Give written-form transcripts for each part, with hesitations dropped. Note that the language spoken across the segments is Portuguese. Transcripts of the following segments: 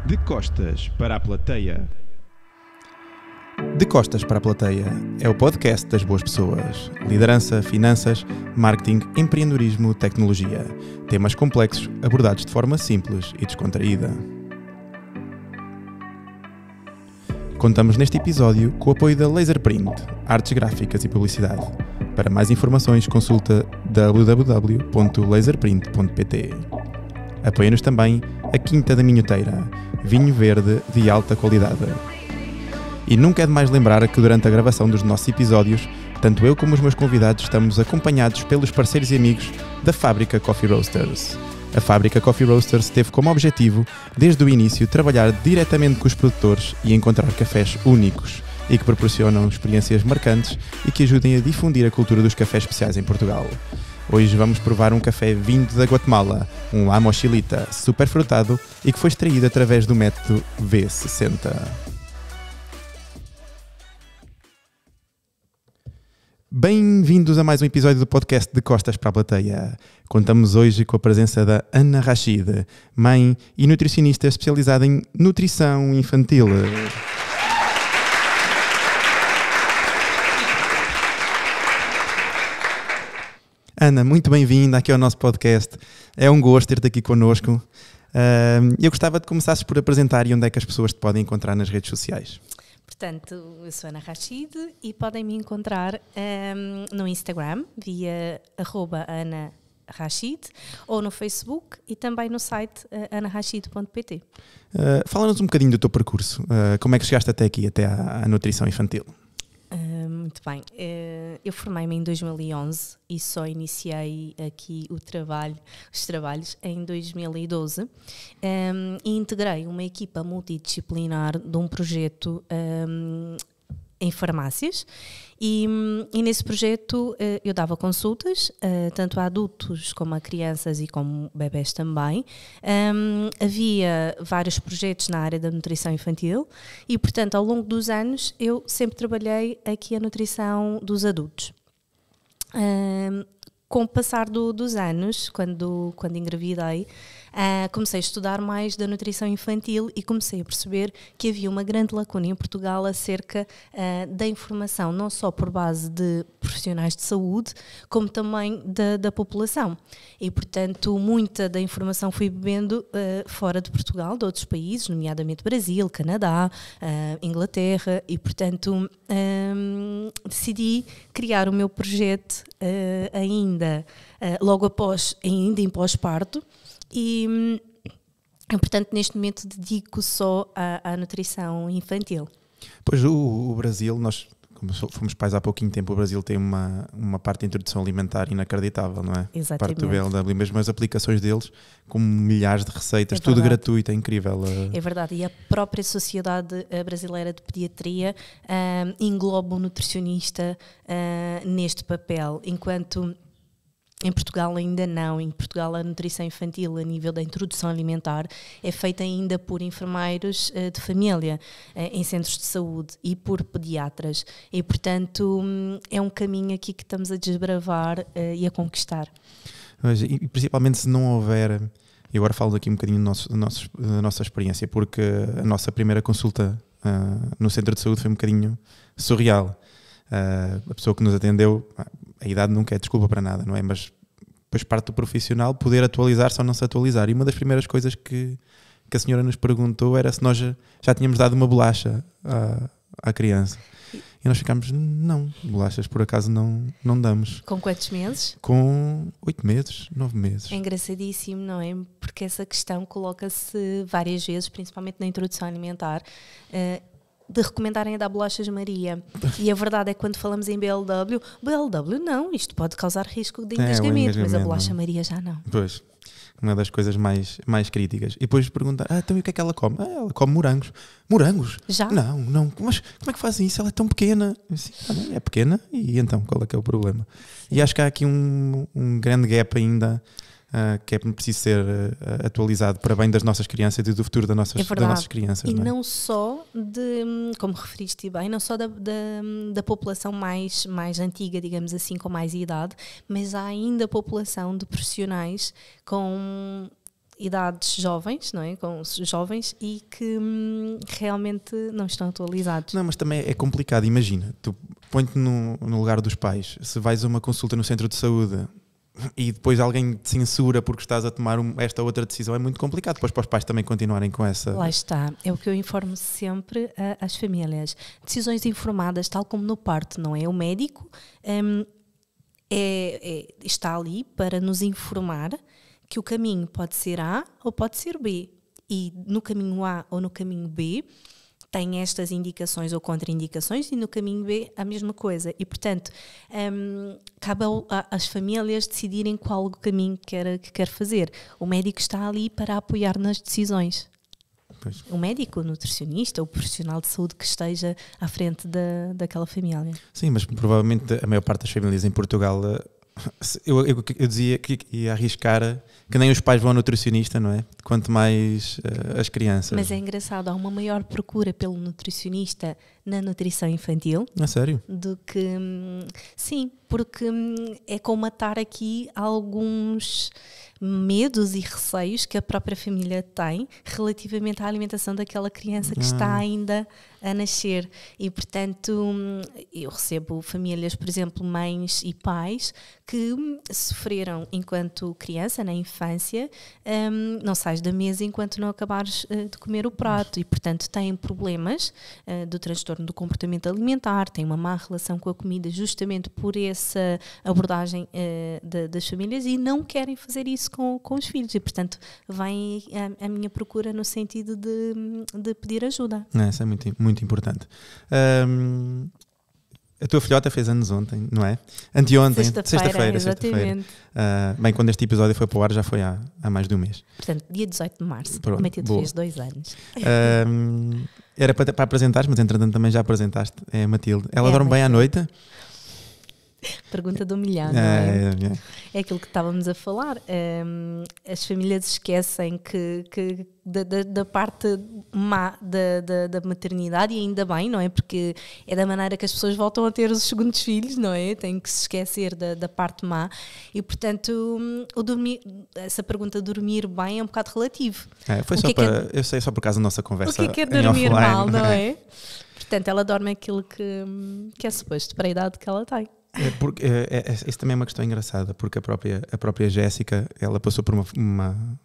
De costas para a plateia. De Costas para a Plateia é o podcast das boas pessoas. Liderança, finanças, marketing, empreendedorismo, tecnologia. Temas complexos abordados de forma simples e descontraída. Contamos neste episódio com o apoio da Laserprint, artes gráficas e publicidade. Para mais informações consulta www.laserprint.pt. Apoia-nos também a Quinta da Minhoteira, vinho verde de alta qualidade. E nunca é demais lembrar que durante a gravação dos nossos episódios, tanto eu como os meus convidados estamos acompanhados pelos parceiros e amigos da Fábrica Coffee Roasters. A Fábrica Coffee Roasters teve como objetivo, desde o início, trabalhar diretamente com os produtores e encontrar cafés únicos e que proporcionam experiências marcantes e que ajudem a difundir a cultura dos cafés especiais em Portugal. Hoje vamos provar um café vindo da Guatemala, um La Mochilita, super frutado e que foi extraído através do método V60. Bem-vindos a mais um episódio do podcast De Costas para a Plateia. Contamos hoje com a presença da Ana Rachid, mãe e nutricionista especializada em nutrição infantil. Ana, muito bem-vinda aqui ao nosso podcast. É um gosto ter-te aqui connosco. Eu gostava de começares por apresentar e onde é que as pessoas te podem encontrar nas redes sociais. Portanto, eu sou Ana Rachid e podem me encontrar no Instagram via @AnaRachid ou no Facebook e também no site anarachid.pt. Fala-nos um bocadinho do teu percurso. Como é que chegaste até aqui, até à nutrição infantil? Muito bem. Eu formei-me em 2011 e só iniciei aqui os trabalhos em 2012 e integrei uma equipa multidisciplinar de um projeto em farmácias e nesse projeto eu dava consultas tanto a adultos como a crianças e como bebés também. Havia vários projetos na área da nutrição infantil e, portanto, ao longo dos anos eu sempre trabalhei aqui a nutrição dos adultos. Com o passar dos anos, quando engravidei, comecei a estudar mais da nutrição infantil e comecei a perceber que havia uma grande lacuna em Portugal acerca da informação, não só por base de profissionais de saúde, como também da população. E, portanto, muita da informação fui bebendo fora de Portugal, de outros países, nomeadamente Brasil, Canadá, Inglaterra, e, portanto, decidi criar o meu projeto logo após, ainda em pós-parto, e portanto neste momento dedico só à nutrição infantil. Pois o Brasil, nós como fomos pais há pouquinho tempo, o Brasil tem uma parte de introdução alimentar inacreditável, não é? Exatamente. Parte do BLW, mesmo as aplicações deles, com milhares de receitas, tudo gratuito, é incrível. É verdade, e a própria Sociedade Brasileira de Pediatria engloba o nutricionista neste papel, enquanto em Portugal ainda não. Em Portugal a nutrição infantil a nível da introdução alimentar é feita ainda por enfermeiros de família em centros de saúde e por pediatras e, portanto, é um caminho aqui que estamos a desbravar e a conquistar. E principalmente se não houver, e agora falo aqui um bocadinho da nossa experiência, porque a nossa primeira consulta no centro de saúde foi um bocadinho surreal. A pessoa que nos atendeu, a idade nunca é desculpa para nada, não é? Mas depois parte do profissional poder atualizar-se ou não se atualizar. E uma das primeiras coisas que a senhora nos perguntou era se nós já tínhamos dado uma bolacha à criança. E nós ficámos, não, bolachas por acaso não damos. Com quantos meses? Com 8 meses, 9 meses. É engraçadíssimo, não é? Porque essa questão coloca-se várias vezes, principalmente na introdução alimentar, de recomendarem a dar bolachas Maria. E a verdade é que quando falamos em BLW não, isto pode causar risco de engasgamento, mas a bolacha Maria já não. Pois, uma das coisas mais críticas. E depois perguntar, então e o que é que ela come? Ela come morangos. Morangos? Já? Não, mas como é que fazem isso? Ela é tão pequena. Assim, é pequena, e então qual é que é o problema? Sim. E acho que há aqui um grande gap ainda que é preciso ser atualizado para bem das nossas crianças e do futuro das nossas crianças. E não só como referiste bem, não só da população mais antiga, digamos assim, com mais idade, mas há ainda a população de profissionais com idades jovens, não é? Com jovens e que realmente não estão atualizados. Não, mas também é complicado. Imagina, tu põe-te no lugar dos pais. Se vais a uma consulta no centro de saúde e depois alguém te censura porque estás a tomar esta outra decisão, é muito complicado depois para os pais também continuarem com essa... Lá está, é o que eu informo sempre às famílias. Decisões informadas, tal como no parto, não é? O médico está ali para nos informar que o caminho pode ser A ou pode ser B. E no caminho A ou no caminho B tem estas indicações ou contraindicações, e no caminho B a mesma coisa. E, portanto, cabe às famílias decidirem qual o caminho que quer fazer. O médico está ali para apoiar nas decisões. Pois. O médico, o nutricionista, o profissional de saúde que esteja à frente daquela família. Sim, mas provavelmente a maior parte das famílias em Portugal... Eu dizia que ia arriscar que nem os pais vão ao nutricionista, não é? Quanto mais as crianças. Mas é engraçado, há uma maior procura pelo nutricionista na nutrição infantil. A sério? Do que... Sim, porque é colmatar aqui alguns medos e receios que a própria família tem relativamente à alimentação daquela criança que está ainda a nascer. E, portanto, eu recebo famílias, por exemplo, mães e pais que sofreram enquanto criança, na infância, não sais da mesa enquanto não acabares de comer o prato, e, portanto, têm problemas do transtorno do comportamento alimentar, têm uma má relação com a comida justamente por essa abordagem das famílias, e não querem fazer isso com os filhos, e, portanto, vem a minha procura no sentido de pedir ajuda. Isso é muito, muito importante. A tua filhota fez anos ontem, não é? Anteontem, sexta-feira. Bem, quando este episódio foi para o ar já foi há mais de um mês. Portanto, dia 18 de março. Pronto, a Matilde fez 2 anos. Era para apresentares, mas entretanto também já apresentaste. É a Matilde. Ela dorme bem à noite? Pergunta do milhão, não é? É aquilo que estávamos a falar. As famílias esquecem que da parte má da maternidade, e ainda bem, não é? Porque é da maneira que as pessoas voltam a ter os segundos filhos, não é? Tem que se esquecer da parte má. E, portanto, essa pergunta de dormir bem é um bocado relativo. Eu sei só por causa da nossa conversa. O que é dormir mal, não é? Portanto, ela dorme aquilo que é suposto para a idade que ela tem. Isso também é uma questão engraçada, porque a própria Jéssica, ela passou por uma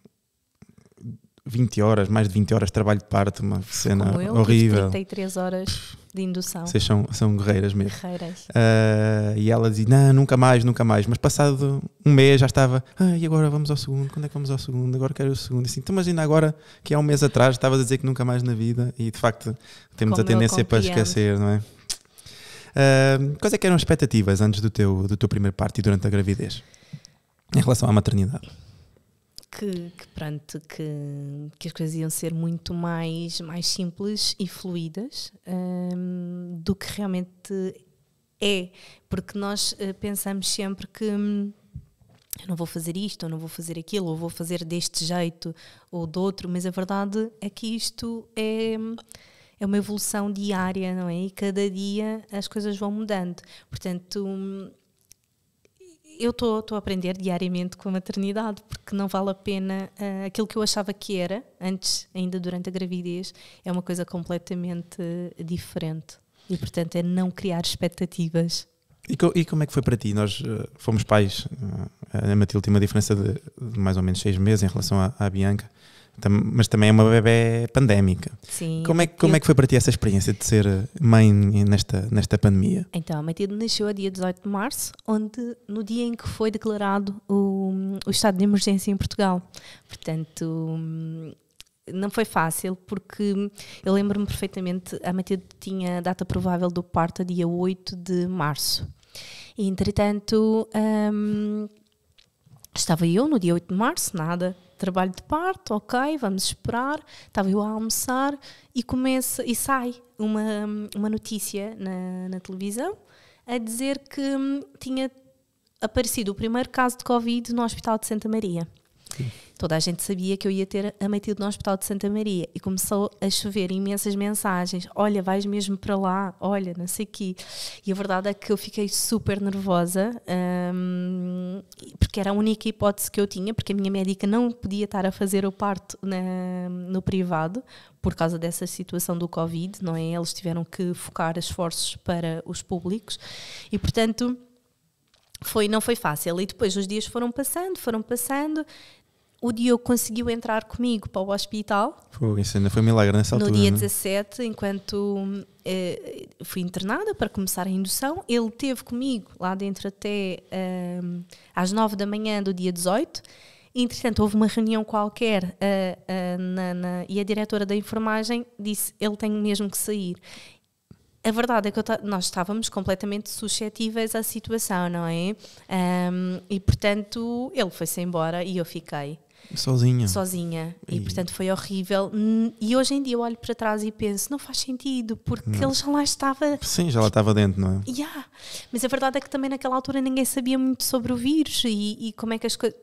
20 horas, mais de 20 horas de trabalho de parto, uma cena horrível. 33 horas de indução. Vocês são guerreiras mesmo. Guerreiras. E ela dizia, não, nunca mais. Mas passado um mês já estava, e agora vamos ao segundo? Quando é que vamos ao segundo? Agora quero o segundo. Assim, então, imagina agora que há um mês atrás estavas a dizer que nunca mais na vida, e de facto temos a tendência para esquecer, não é? Quais é que eram as expectativas antes do teu primeiro parto e durante a gravidez em relação à maternidade? Que as coisas iam ser muito mais simples e fluídas do que realmente é, porque nós pensamos sempre que eu não vou fazer isto, ou não vou fazer aquilo, ou vou fazer deste jeito ou do outro, mas a verdade é que isto é uma evolução diária, não é? E cada dia as coisas vão mudando. Portanto, eu estou a aprender diariamente com a maternidade, porque não vale a pena aquilo que eu achava que era, antes, ainda durante a gravidez, é uma coisa completamente diferente. E, portanto, é não criar expectativas. E como é que foi para ti? Nós fomos pais, a Matilde tem uma diferença de mais ou menos 6 meses em relação à Bianca, mas também é uma bebé pandémica. Sim. Como é que foi para ti essa experiência de ser mãe nesta pandemia? Então, a Matilde nasceu a dia 18 de março, no dia em que foi declarado o estado de emergência em Portugal. Portanto, não foi fácil, porque eu lembro-me perfeitamente, a Matilde tinha a data provável do parto a dia 8 de março. E, entretanto, estava eu no dia 8 de março, trabalho de parto, ok, vamos esperar. Estava eu a almoçar e sai uma notícia na televisão a dizer que tinha aparecido o primeiro caso de Covid no Hospital de Santa Maria. Toda a gente sabia que eu ia ter a Matilde no Hospital de Santa Maria e começou a chover imensas mensagens. Olha, vais mesmo para lá? Olha, não sei o quê. E a verdade é que eu fiquei super nervosa, porque era a única hipótese que eu tinha, porque a minha médica não podia estar a fazer o parto no privado por causa dessa situação do Covid, não é? Eles tiveram que focar esforços para os públicos e, portanto, não foi fácil. E depois os dias foram passando. O Diogo conseguiu entrar comigo para o hospital. Isso ainda foi um milagre nessa altura. No dia 17, enquanto fui internada para começar a indução. Ele esteve comigo lá dentro até às 9 da manhã do dia 18. Entretanto, houve uma reunião qualquer e a diretora da enfermagem disse: ele tem mesmo que sair. A verdade é que nós estávamos completamente suscetíveis à situação, não é? E, portanto, ele foi-se embora e eu fiquei sozinha. E, portanto, foi horrível. E hoje em dia eu olho para trás e penso, não faz sentido, porque ele já lá estava... Sim, já lá estava dentro, não é? Yeah. Mas a verdade é que também naquela altura ninguém sabia muito sobre o vírus e como é que as coisas...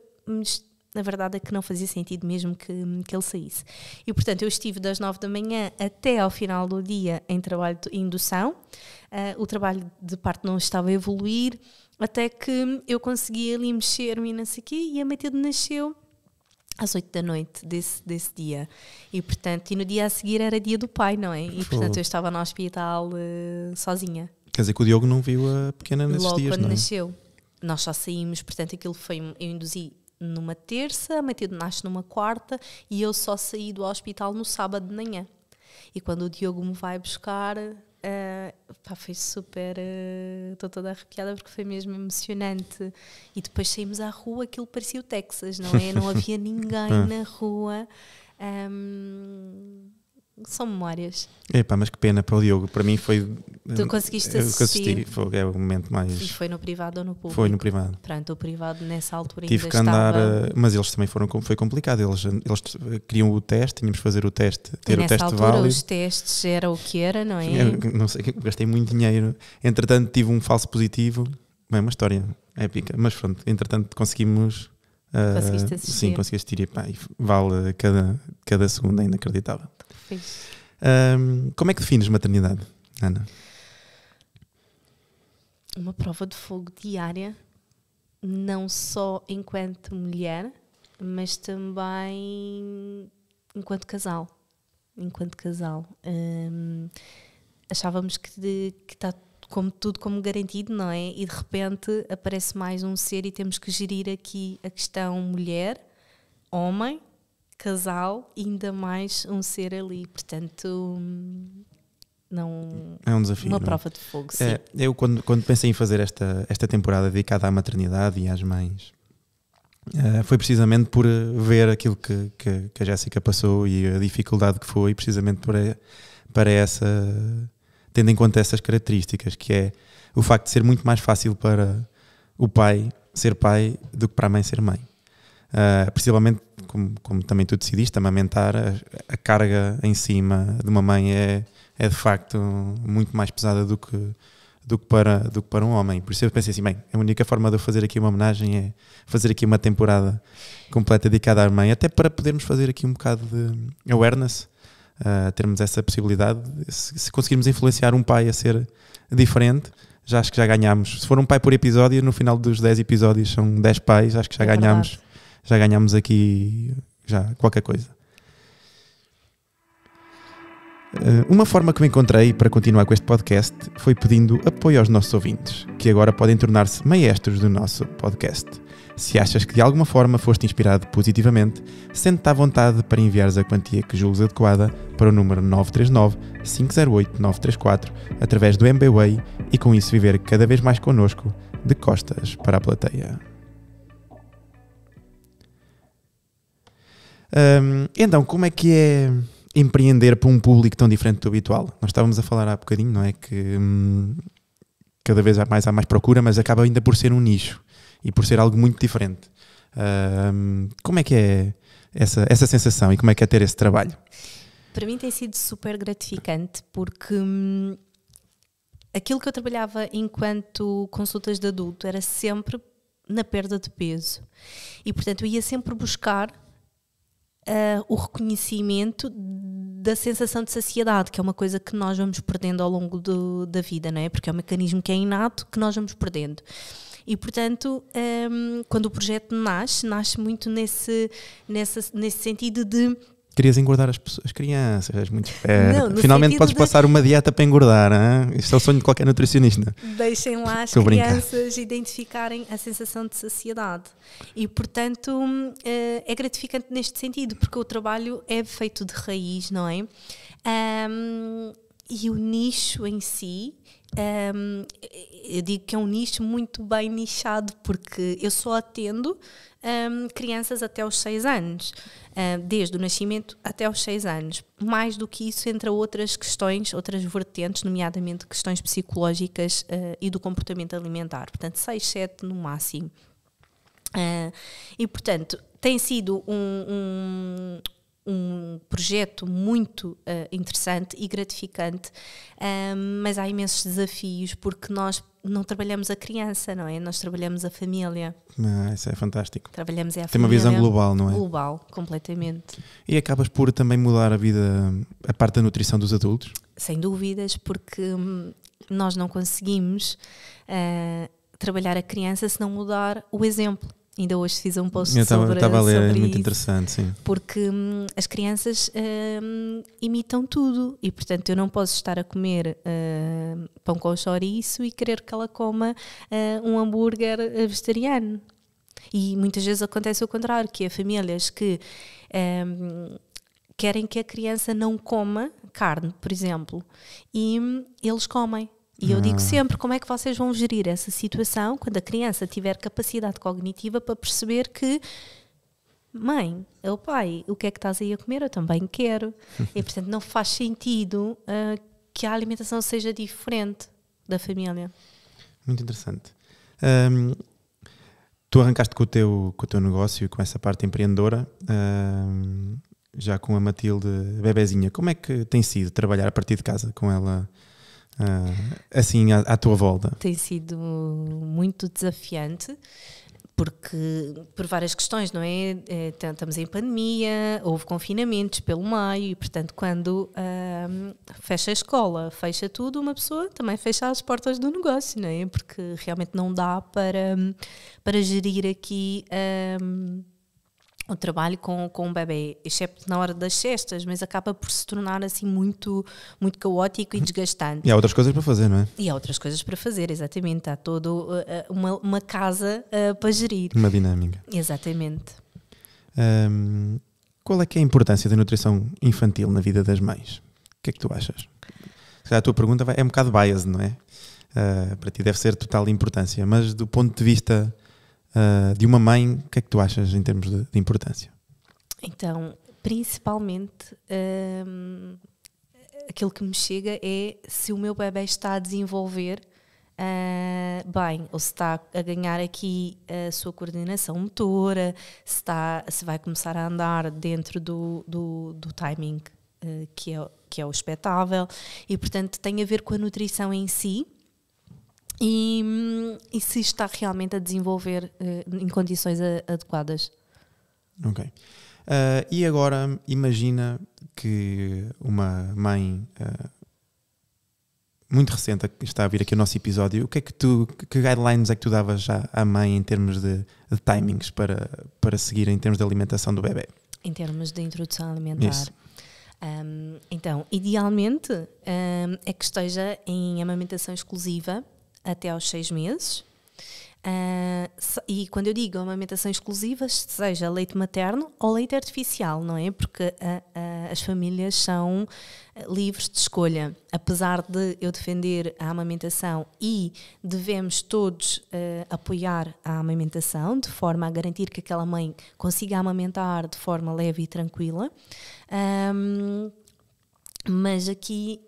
Na verdade é que não fazia sentido mesmo que ele saísse. E, portanto, eu estive das 9 da manhã até ao final do dia em trabalho de indução. O trabalho de parto não estava a evoluir, até que eu consegui ali mexer-me e não sei o quê, e a Matilde nasceu às 8 da noite desse dia. E, portanto, no dia a seguir era dia do pai, não é? E, portanto, eu estava no hospital sozinha. Quer dizer que o Diogo não viu a pequena nesses logo dias, quando não é? nasceu. Nós só saímos, portanto, aquilo foi... Eu induzi numa terça, a Matilde nasce numa quarta e eu só saí do hospital no sábado de manhã. E quando o Diogo me vai buscar, foi super... Estou toda arrepiada porque foi mesmo emocionante. E depois saímos à rua, aquilo parecia o Texas, não é? Não havia ninguém na rua. São memórias. Mas que pena para o Diogo. Para mim foi... Tu conseguiste assistir? É o momento mais... E foi no privado ou no público? Foi no privado. Pronto, o privado nessa altura Tive ainda que andar, estava... mas eles também foi complicado. Eles queriam o teste, tínhamos de fazer o teste, ter o teste altura, válido. Os testes era o que era, não é? Eu não sei, gastei muito dinheiro. Entretanto, tive um falso positivo. Bem, uma história épica. Mas pronto, entretanto, conseguimos... Conseguiste assistir? Sim, consegui assistir e vale cada segundo, é inacreditável. Como é que defines maternidade, Ana? Uma prova de fogo diária, não só enquanto mulher, mas também enquanto casal. Achávamos que está tudo como garantido, não é? E de repente aparece mais um ser e temos que gerir aqui a questão mulher, homem, casal e ainda mais um ser ali. Portanto, não... É um desafio. Uma prova de fogo, sim. Eu quando pensei em fazer esta temporada dedicada à maternidade e às mães, foi precisamente por ver aquilo que a Jéssica passou e a dificuldade que foi, precisamente para essa... Tendo em conta essas características, que é o facto de ser muito mais fácil para o pai ser pai do que para a mãe ser mãe. Principalmente, como também tu decidiste, amamentar, a carga em cima de uma mãe é de facto muito mais pesada do que para um homem. Por isso eu pensei assim, a única forma de eu fazer aqui uma homenagem é fazer aqui uma temporada completa dedicada à mãe, até para podermos fazer aqui um bocado de awareness, termos essa possibilidade. Se conseguirmos influenciar um pai a ser diferente, acho que já ganhámos. Se for um pai por episódio, no final dos 10 episódios são 10 pais, acho que já ganhámos. Já ganhámos aqui qualquer coisa. Uma forma que me encontrei para continuar com este podcast foi pedindo apoio aos nossos ouvintes, que agora podem tornar-se maestros do nosso podcast. Se achas que de alguma forma foste inspirado positivamente, sente-te à vontade para enviares a quantia que julgues adequada para o número 939-508-934 através do MBWay e com isso viver cada vez mais connosco de costas para a plateia. Então, como é que é empreender para um público tão diferente do habitual? Nós estávamos a falar há bocadinho, não é? Que cada vez há mais procura, mas acaba ainda por ser um nicho e por ser algo muito diferente. Como é que é essa sensação e como é que é ter esse trabalho? Para mim tem sido super gratificante porque aquilo que eu trabalhava enquanto consultas de adulto era sempre na perda de peso. E, portanto, eu ia sempre buscar o reconhecimento da sensação de saciedade, que é uma coisa que nós vamos perdendo ao longo da vida, não é? Porque é um mecanismo que é inato, que nós vamos perdendo. E, portanto, quando o projeto nasce muito nesse sentido de... Querias engordar as crianças, és muito esperto. Não, finalmente podes passar uma dieta para engordar, hein? Isto é o sonho de qualquer nutricionista. Deixem lá as crianças identificarem a sensação de saciedade. E, portanto, é gratificante neste sentido, porque o trabalho é feito de raiz, não é? E o nicho em si, eu digo que é um nicho muito bem nichado, porque eu só atendo crianças até aos 6 anos, desde o nascimento até aos 6 anos. Mais do que isso, entra outras questões, outras vertentes, nomeadamente questões psicológicas e do comportamento alimentar. Portanto, 6, 7 no máximo. E, portanto, tem sido um projeto muito interessante e gratificante, mas há imensos desafios, porque nós não trabalhamos a criança, não é? Nós trabalhamos a família. Isso é fantástico. Trabalhamos a Tem uma visão global, não é? Global, completamente. E acabas por também mudar a parte da nutrição dos adultos? Sem dúvidas, porque nós não conseguimos trabalhar a criança se não mudar o exemplo. Ainda hoje fiz um post sobre estava a ler, é muito isso, interessante, sim. Porque as crianças imitam tudo e, portanto, eu não posso estar a comer pão com chouriço e querer que ela coma um hambúrguer vegetariano. E muitas vezes acontece o contrário, que há famílias que querem que a criança não coma carne, por exemplo, e eles comem. E eu digo sempre, como é que vocês vão gerir essa situação quando a criança tiver capacidade cognitiva para perceber que, mãe, é o pai, o que é que estás aí a comer? Eu também quero. E, portanto, não faz sentido que a alimentação seja diferente da família. Muito interessante. Tu arrancaste com o teu negócio, com essa parte empreendedora, já com a Matilde bebezinha. Como é que tem sido trabalhar a partir de casa com ela? Assim à tua volta? Tem sido muito desafiante, porque por várias questões, não é? Estamos em pandemia, houve confinamentos pelo meio e, portanto, quando fecha a escola, fecha tudo, uma pessoa também fecha as portas do negócio, não é? Porque realmente não dá para gerir aqui o trabalho com o bebê, excepto na hora das cestas, mas acaba por se tornar assim muito, muito caótico e desgastante. E há outras coisas para fazer, não é? E há outras coisas para fazer, exatamente. Há toda uma casa para gerir. Uma dinâmica. Exatamente. Qual é que é a importância da nutrição infantil na vida das mães? O que é que tu achas? A tua pergunta é um bocado biased, não é? Para ti deve ser de total importância, mas do ponto de vista de uma mãe, o que é que tu achas em termos de importância? Então, principalmente, aquilo que me chega é se o meu bebê está a desenvolver bem, ou se está a ganhar aqui a sua coordenação motora, se vai começar a andar dentro do timing que é o expectável, e, portanto, tem a ver com a nutrição em si. E se está realmente a desenvolver em condições adequadas. Ok. E agora, imagina que uma mãe muito recente que está a vir aqui o nosso episódio, que guidelines é que tu davas já à mãe em termos de timings para seguir em termos de alimentação do bebê? Em termos de introdução alimentar. Isso. Então, idealmente é que esteja em amamentação exclusiva até aos 6 meses. E quando eu digo amamentação exclusiva, seja leite materno ou leite artificial, não é? Porque as famílias são livres de escolha. Apesar de eu defender a amamentação e devemos todos apoiar a amamentação de forma a garantir que aquela mãe consiga amamentar de forma leve e tranquila. Mas aqui,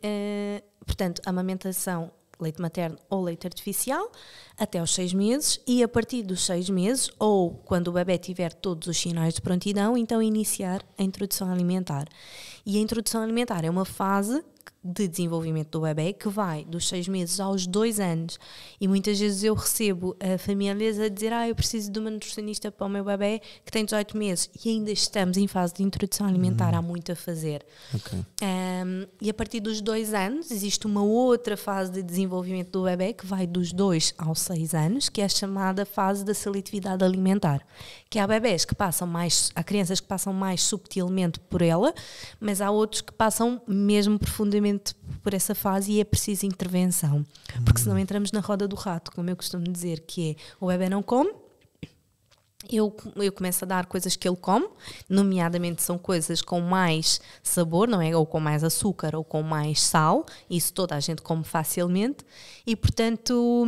portanto, amamentação leite materno ou leite artificial até aos 6 meses, e a partir dos 6 meses, ou quando o bebê tiver todos os sinais de prontidão, então iniciar a introdução alimentar. E a introdução alimentar é uma fase de desenvolvimento do bebê, que vai dos 6 meses aos 2 anos. E muitas vezes eu recebo famílias a dizer: eu preciso de uma nutricionista para o meu bebê que tem 18 meses. E ainda estamos em fase de introdução alimentar, há muito a fazer. Ok. E a partir dos 2 anos existe uma outra fase de desenvolvimento do bebê que vai dos 2 aos 6 anos, que é a chamada fase da seletividade alimentar, que há bebés que passam mais, há crianças que passam mais subtilmente por ela, mas há outros que passam mesmo profundamente por essa fase e é preciso intervenção, porque senão entramos na roda do rato, como eu costumo dizer, que é: o bebê não come, eu começo a dar coisas que ele come, nomeadamente são coisas com mais sabor, não é? Ou com mais açúcar ou com mais sal, isso toda a gente come facilmente, e portanto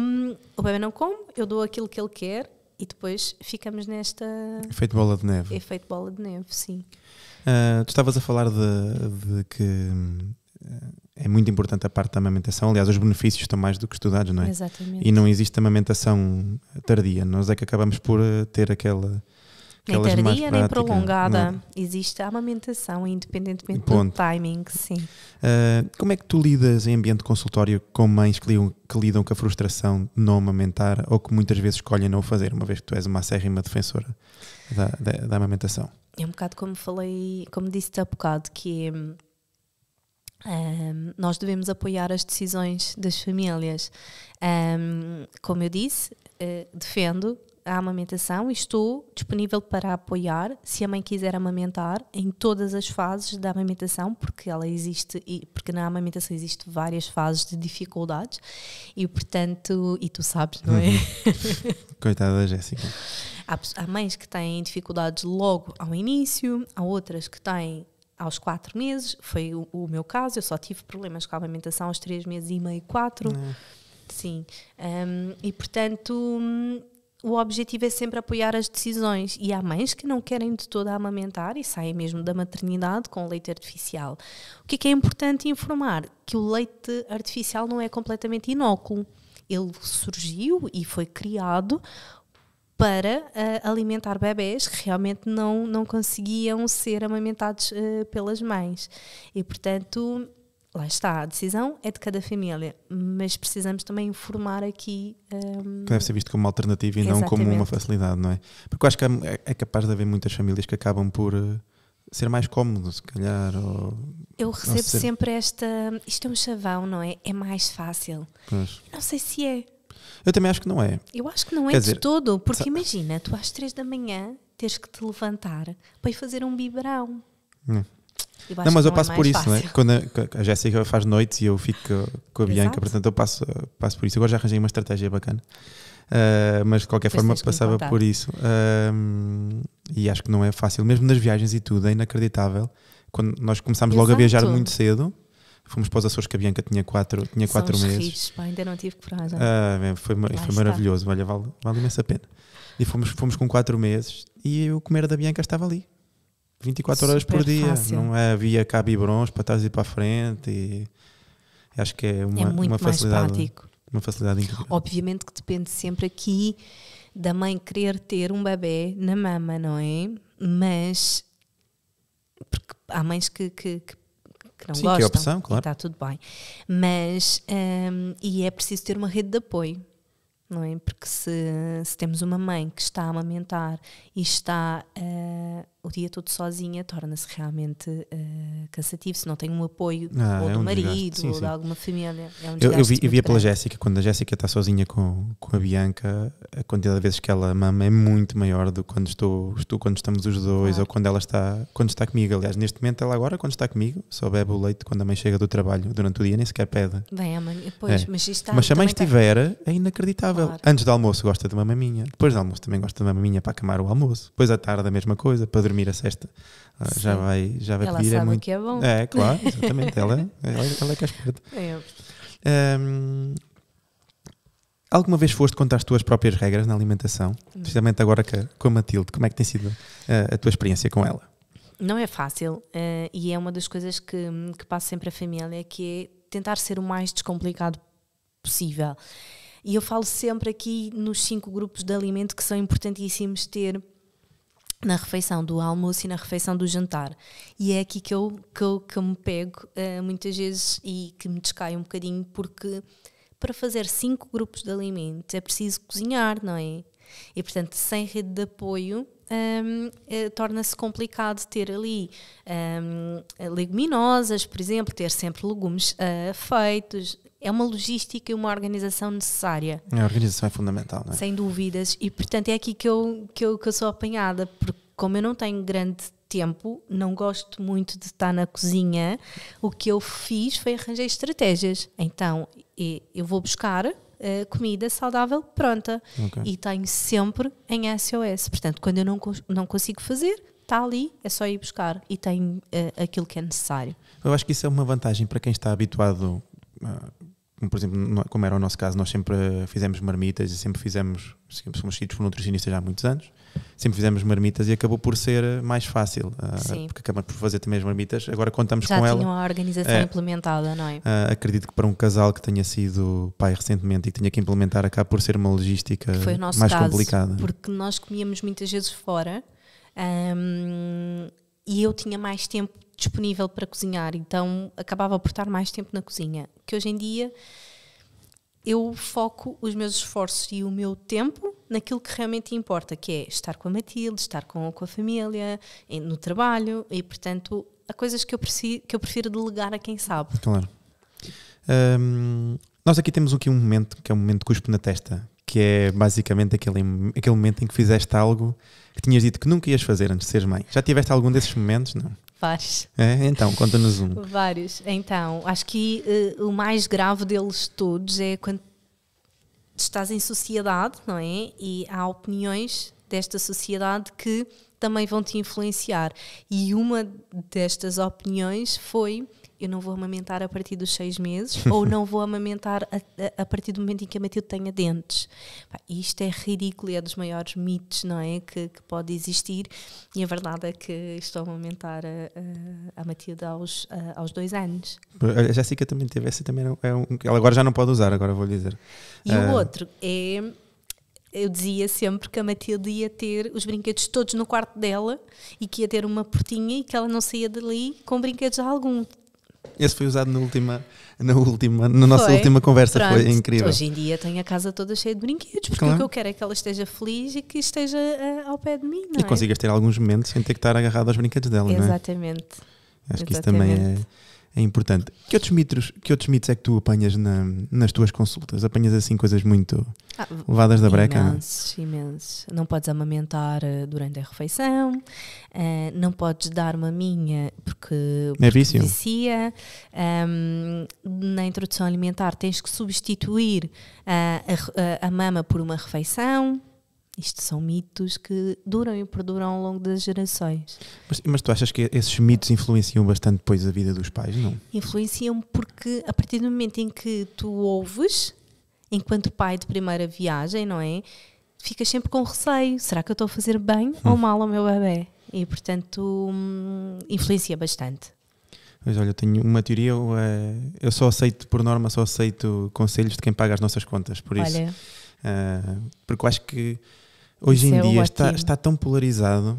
o bebê não come, eu dou aquilo que ele quer e depois ficamos nesta... Efeito bola de neve. Efeito bola de neve, sim. Tu estavas a falar de que é muito importante a parte da amamentação. Aliás, os benefícios estão mais do que estudados, não é? Exatamente. E não existe amamentação tardia. Nós é que acabamos por ter aquelas nem mais tardia, nem práticas, prolongada. não. Existe a amamentação, independentemente Ponto. do timing, sim. Como é que tu lidas em ambiente de consultório com mães que lidam com a frustração de não amamentar ou que muitas vezes escolhem não o fazer, uma vez que tu és uma acérrima defensora da amamentação? É um bocado como falei, como disse-te há bocado, que nós devemos apoiar as decisões das famílias. Como eu disse, defendo a amamentação e estou disponível para apoiar se a mãe quiser amamentar em todas as fases da amamentação, porque ela existe, porque na amamentação existe várias fases de dificuldades e portanto, e tu sabes, não é? Coitada da Jéssica. Há mães que têm dificuldades logo ao início, há outras que têm aos 4 meses, foi o meu caso, eu só tive problemas com a amamentação aos 3 meses e meio, 4. Sim. E portanto, o objetivo é sempre apoiar as decisões. E há mães que não querem de toda amamentar e saem mesmo da maternidade com leite artificial. O que é importante informar? Que o leite artificial não é completamente inóculo. Ele surgiu e foi criado para alimentar bebés que realmente não conseguiam ser amamentados pelas mães. E, portanto, lá está, a decisão é de cada família, mas precisamos também informar aqui... Que deve ser visto como uma alternativa e não como uma facilidade, não é? Porque eu acho que é capaz de haver muitas famílias que acabam por ser mais cómodo, se calhar. Eu recebo sempre isto é um chavão, não é? É mais fácil. Pois. Não sei se é. Eu também acho que não é. Eu acho que não é de todo, porque imagina, tu às 3 da manhã teres que te levantar para ir fazer um biberão. Não, mas eu passo por isso, não é? Quando a Jéssica faz noites e eu fico com a Bianca, portanto eu passo por isso. Agora já arranjei uma estratégia bacana, mas de qualquer forma passava por isso. E acho que não é fácil, mesmo nas viagens e tudo, é inacreditável. Quando nós começámos logo a viajar muito cedo, fomos para os Açores, que a Bianca tinha 4 meses. Rios, pá, ainda não tive coragem. Foi maravilhoso, olha, vale imensa a pena. E fomos com 4 meses e o comer da Bianca estava ali 24 horas por dia. Fácil. Não havia cá biberons para trás e para a frente, e acho que é uma facilidade, prático. Uma facilidade incrível. Obviamente que depende sempre aqui da mãe querer ter um bebê na mama, não é? Mas porque há mães que não gostam, que é opção, claro. Está tudo bem, mas e é preciso ter uma rede de apoio, não é? Porque se temos uma mãe que está a amamentar e está o dia todo sozinha, torna-se realmente cansativo. Se não tem um apoio ou do marido ou de alguma família, é um desgaste. Eu via pela Jéssica, quando a Jéssica está sozinha com a Bianca, a quantidade de vezes que ela mama é muito maior do que quando estamos os dois, ou quando ela quando está comigo. Aliás, neste momento ela agora, quando está comigo, só bebe o leite quando a mãe chega do trabalho durante o dia, nem sequer pede. Bem, pois, mas se a mãe estiver, é inacreditável. Claro. Antes do almoço gosta de uma maminha, depois do almoço também gosta de uma maminha para acamar o almoço, depois à tarde a mesma coisa, para dormir a sesta. Já vai ela pedir. Sabe é muito... que é bom. É, claro, exatamente. ela é que é esperta. Alguma vez foste contra as tuas próprias regras na alimentação? Especialmente agora com a Matilde, como é que tem sido a tua experiência com ela? Não é fácil, e é uma das coisas que passo sempre à família, que é tentar ser o mais descomplicado possível. E eu falo sempre aqui nos 5 grupos de alimento que são importantíssimos ter na refeição do almoço e na refeição do jantar. E é aqui que eu me pego muitas vezes e que me descaio um bocadinho, porque para fazer 5 grupos de alimentos é preciso cozinhar, não é? E portanto, sem rede de apoio, torna-se complicado ter ali leguminosas, por exemplo, ter sempre legumes feitos. É uma logística e uma organização necessária. A organização é fundamental, não é? Sem dúvidas. E, portanto, é aqui que eu sou apanhada, porque como eu não tenho grande tempo, não gosto muito de estar na cozinha, o que eu fiz foi arranjar estratégias. Então, eu vou buscar comida saudável pronta. Okay. E tenho sempre em SOS. Portanto, quando eu não consigo fazer, está ali, é só ir buscar. E tenho aquilo que é necessário. Eu acho que isso é uma vantagem para quem está habituado... por exemplo, como era o nosso caso, nós sempre fizemos marmitas e sempre fomos seguidos por nutricionistas já há muitos anos, sempre fizemos marmitas e acabou por ser mais fácil, porque acabamos por fazer também as marmitas, agora contamos já com ela. Já tinham a organização implementada, não é? Acredito que para um casal que tenha sido pai recentemente e que tenha que implementar, acaba por ser uma logística foi o nosso mais caso, complicada. Porque nós comíamos muitas vezes fora e eu tinha mais tempo disponível para cozinhar, então acabava por estar mais tempo na cozinha, que hoje em dia eu foco os meus esforços e o meu tempo naquilo que realmente importa, que é estar com a Matilde, estar com a família, no trabalho, e portanto há coisas que eu prefiro delegar a quem sabe. Claro. Nós aqui temos aqui um momento que é um momento de cuspo na testa, que é basicamente aquele momento em que fizeste algo que tinhas dito que nunca ias fazer antes de seres mãe. Já tiveste algum desses momentos? Não? Vários. Então, conta-nos um. Vários. Então, acho que o mais grave deles todos é quando estás em sociedade, não é? E há opiniões desta sociedade que também vão te influenciar. E uma destas opiniões foi: eu não vou amamentar a partir dos 6 meses ou não vou amamentar a partir do momento em que a Matilde tenha dentes. Isto é ridículo e é dos maiores mitos, não é? Que pode existir, e a verdade é que estou a amamentar a Matilde aos 2 anos. A Jéssica também teve essa, ela agora já não pode usar, agora vou-lhe dizer. E o outro é... Eu dizia sempre que a Matilde ia ter os brinquedos todos no quarto dela e que ia ter uma portinha e que ela não saía dali com brinquedos algum. Esse foi usado na nossa última conversa. Pronto, foi incrível. Hoje em dia tenho a casa toda cheia de brinquedos, porque o que eu quero é que ela esteja feliz e que esteja ao pé de mim, não é? E consigas ter alguns momentos sem ter que estar agarrado aos brinquedos dela, não é? Exatamente. Acho que isso também é importante. Que outros mitos é que tu apanhas nas tuas consultas? Apanhas assim coisas muito levadas da breca? Imensos. Não podes amamentar durante a refeição, não podes dar maminha porque vício. vicia. Na introdução alimentar tens que substituir a mama por uma refeição. Isto são mitos que duram e perduram ao longo das gerações. Mas tu achas que esses mitos influenciam bastante depois a vida dos pais, não? Influenciam porque a partir do momento em que tu ouves, enquanto pai de primeira viagem, não é? Ficas sempre com receio. Será que eu estou a fazer bem ou mal ao meu bebê? E, portanto, influencia bastante. Mas olha, eu tenho uma teoria, eu só aceito, por norma, conselhos de quem paga as nossas contas, por isso. Olha. Porque eu acho que hoje em dia está tão polarizado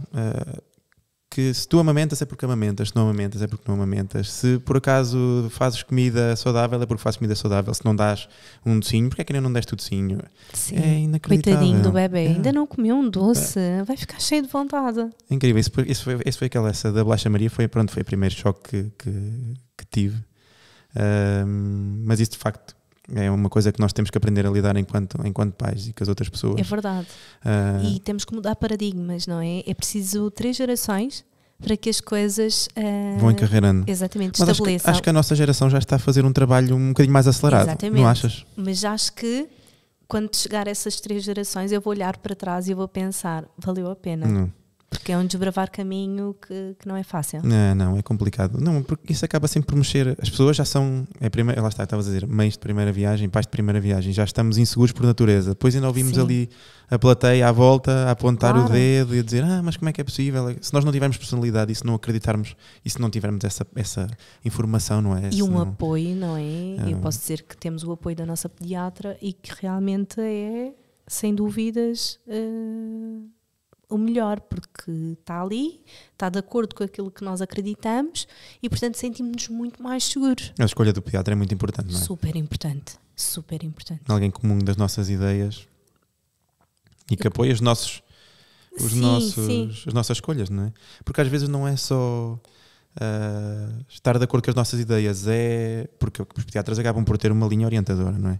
que se tu amamentas é porque amamentas, se não amamentas é porque não amamentas, se por acaso fazes comida saudável é porque fazes comida saudável, se não dás um docinho, porque é que ainda não deste o docinho? Sim. É inacreditável. Coitadinho do bebê, ainda não comeu um doce, vai ficar cheio de vontade. É incrível, isso foi aquela, essa da bolacha Maria, foi o primeiro choque que tive, mas isso de facto é uma coisa que nós temos que aprender a lidar enquanto pais e com as outras pessoas. É verdade. E temos que mudar paradigmas, não é? É preciso 3 gerações para que as coisas vão encarreirando. Exatamente, mas estabeleçam. Acho que a nossa geração já está a fazer um trabalho um bocadinho mais acelerado. Exatamente. Não achas? Mas acho que quando chegar a essas 3 gerações eu vou olhar para trás e eu vou pensar, valeu a pena. Não. Porque é um desbravar caminho que não é fácil. Não, é complicado. Não, porque isso acaba sempre por mexer. As pessoas já são, lá está, estavas a dizer, mães de primeira viagem, pais de primeira viagem, já estamos inseguros por natureza. Depois ainda ouvimos ali a plateia à volta a apontar o dedo e a dizer, mas como é que é possível? Se nós não tivermos personalidade e se não acreditarmos e se não tivermos essa informação, não é? E apoio, não é? Eu posso dizer que temos o apoio da nossa pediatra e que realmente é, sem dúvidas... o melhor, porque está ali, está de acordo com aquilo que nós acreditamos e, portanto, sentimos-nos muito mais seguros. A escolha do pediatra é muito importante, não é? Super importante, super importante. Alguém comum das nossas ideias e que apoia as nossas escolhas, não é? Porque às vezes não é só estar de acordo com as nossas ideias, é porque os pediatras acabam por ter uma linha orientadora, não é?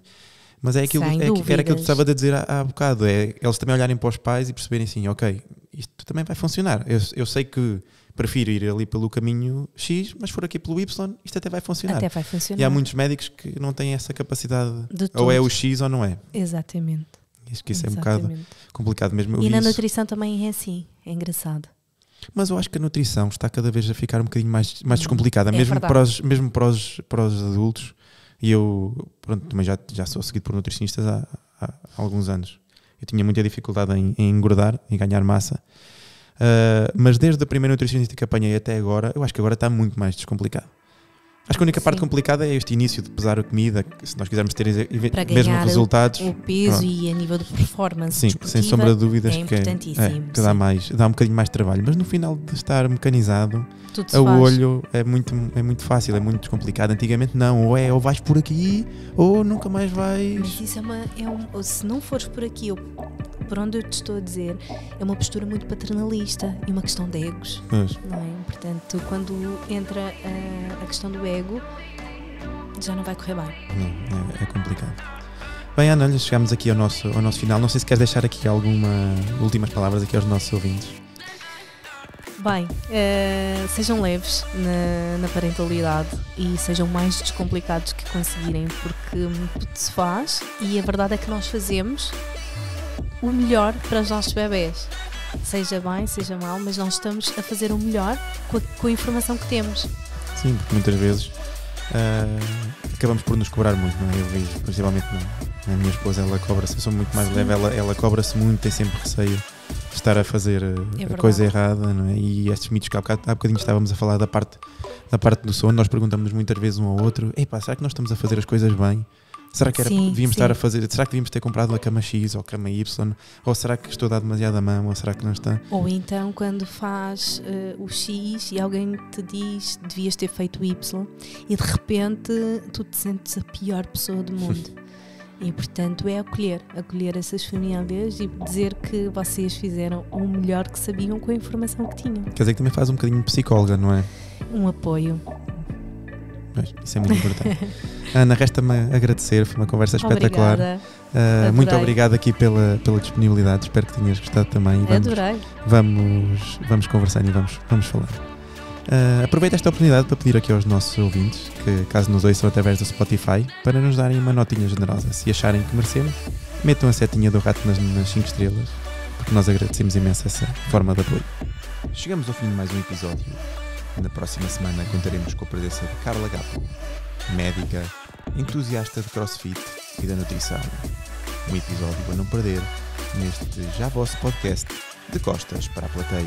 Mas é aquilo, era aquilo que eu estava a dizer há bocado, é eles também olharem para os pais e perceberem assim, ok, isto também vai funcionar. Eu sei que prefiro ir ali pelo caminho X, mas se for aqui pelo Y, isto até vai funcionar. Até vai funcionar. E há muitos médicos que não têm essa capacidade, De ou é tudo. o X ou não é. Exatamente. Acho que isso é um bocado complicado mesmo. E na nutrição também é assim, é engraçado. Mas eu acho que a nutrição está cada vez a ficar um bocadinho mais descomplicada, mesmo para os adultos. E eu, pronto, também já sou seguido por nutricionistas há alguns anos. Eu tinha muita dificuldade em engordar, em ganhar massa. Mas desde a primeira nutricionista que apanhei até agora, eu acho que agora está muito mais descomplicado. Acho que a única parte complicada é este início de pesar a comida, que se nós quisermos ter mesmo resultados. O peso e a nível de performance. Sim, sem sombra de dúvidas é importantíssimo. Que dá um bocadinho mais de trabalho. Mas no final de estar mecanizado, a olho é muito fácil, é muito descomplicado. Antigamente não, ou vais por aqui ou nunca mais vais. Mas isso se não fores por aqui, por onde eu te estou a dizer, é uma postura muito paternalista e uma questão de egos. Não é? Portanto, quando entra a questão do ego, já não vai correr bem. Não, é complicado. Bem, Ana, chegamos aqui ao nosso final. Não sei se queres deixar aqui últimas palavras aqui aos nossos ouvintes. Bem, sejam leves na parentalidade e sejam mais descomplicados que conseguirem, porque tudo se faz e a verdade é que nós fazemos o melhor para os nossos bebés. Seja bem, seja mal, mas nós estamos a fazer o melhor com a informação que temos. Sim, porque muitas vezes acabamos por nos cobrar muito, não é? Eu vejo, principalmente a minha esposa, ela cobra-se, eu sou muito mais leve, ela cobra-se muito, tem sempre receio de estar a fazer a coisa errada, não é? E estes mitos que há bocadinho estávamos a falar da parte do sono, nós perguntamos muitas vezes um ao outro, será que nós estamos a fazer as coisas bem? Será que devíamos estar a fazer? Será que devíamos ter comprado a cama X ou a cama Y? Ou será que estou a dar demasiada mão? Ou será que não está? Ou então quando faz o X e alguém te diz devias ter feito o Y e de repente tu te sentes a pior pessoa do mundo. E portanto é acolher essas famílias e dizer que vocês fizeram o melhor que sabiam com a informação que tinham. Quer dizer que também faz um bocadinho de psicóloga, não é? Um apoio. Isso é muito importante. Ana, resta-me agradecer, foi uma conversa espetacular. Muito obrigado aqui pela disponibilidade, espero que tenhas gostado também. Adorei. Vamos conversando e vamos falar. Aproveito esta oportunidade para pedir aqui aos nossos ouvintes que, caso nos ouçam através do Spotify, para nos darem uma notinha generosa. Se acharem que merecemos, metam a setinha do rato nas 5 estrelas, porque nós agradecemos imenso essa forma de apoio. Chegamos ao fim de mais um episódio. Na próxima semana contaremos com a presença de Carla Gapo, médica, entusiasta de crossfit e da nutrição. Um episódio a não perder neste já vosso podcast de costas para a plateia.